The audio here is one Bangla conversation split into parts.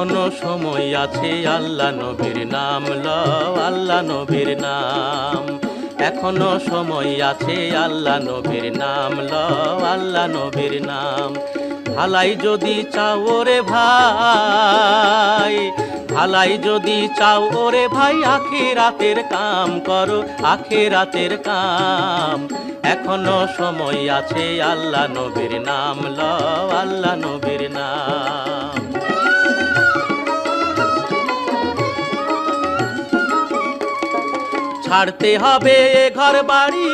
এখনো সময় আছে, আল্লাহ নবীর নাম লও, আল্লাহ নবীর নাম। এখনো সময় আছে, আল্লাহ নবীর নাম লও, আল্লাহ নবীর নাম। ভালাই যদি চাও ওরে ভাই, ভালাই যদি চাও ওরে ভাই, আখিরাতের কাম করো, আখিরাতের কাম। এখনো সময় আছে, আল্লাহ নবীর নাম লও, আল্লাহ নবীর নাম। ছাড়তে হবে ঘর বাড়ি,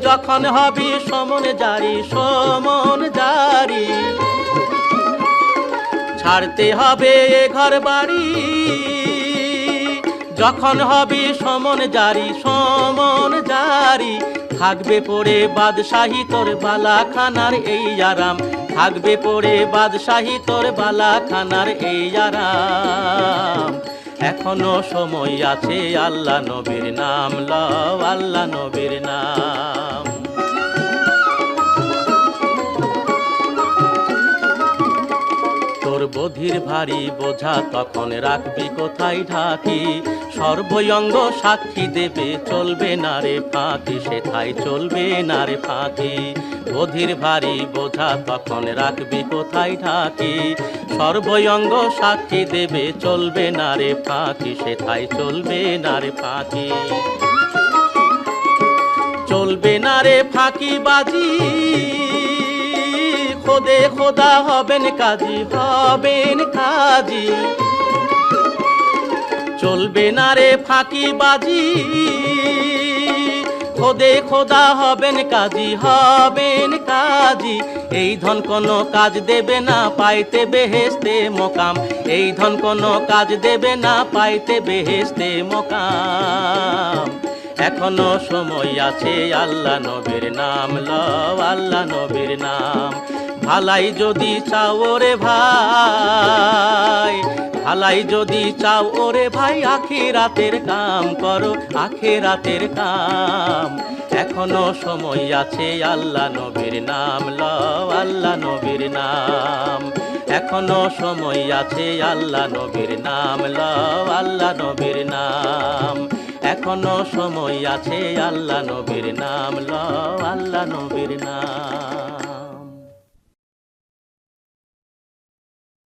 যখন হবি সমন জারি, সমন জারি। ছাড়তে হবে ঘর বাড়ি, যখন হবি সমন জারি, সমন জারি। থাকবে পড়ে বাদশাহী তোর বালাখানার এই আরাম, থাকবে পড়ে বাদশাহী তোর বালাখানার এই আরাম। এখনো সময় আছে, আল্লাহ নবীর নাম লও, আল্লাহ নবীর নাম। তোর বধির ভারী বোঝা তখন রাখবি কোথায় ঢাকি, সর্বঙ্গ সাক্ষী দেবে, চলবে না রে ফাঁকি, সেথায় চলবে না রে ফাঁকি। বধির ভারী বোঝা তখন রাখবি কোথায় ঢাকি, সর্বঙ্গ সাক্ষী দেবে, চলবে না রে ফাঁকি, সেথায় চলবে না রে ফাঁকি। চলবে না রে ফাঁকি বাজি, খোদে খোদা হবেন কাজী, হবেন কাজী। চলবে না রে ফাঁকি বাজি, খোদে খোদা হবেন কাজী, হবেন কাজী। এই ধন কোনো কাজ দেবে না, পাইতে বেহেশতে মোকাম। এই ধন কোনো কাজ দেবে না, পাইতে বেহেশতে মোকাম। এখনো সময় আছে, আল্লাহ নবীর নাম লও, আল্লাহ নবীর নাম। ভালাই যদি চাও ওরে ভাই, ভালাই যদি চাও ওরে ভাই, আখিরাতের কাম করো, আখিরাতের কাম। এখনো সময় আছে, আল্লাহ নবীর নাম লও, আল্লাহ নবীর নাম। এখনো সময় আছে, আল্লাহ নবীর নাম লও, আল্লাহ নবীর নাম। এখনো সময় আছে, আল্লাহ নবীর নাম লও, আল্লাহ নবীর নাম।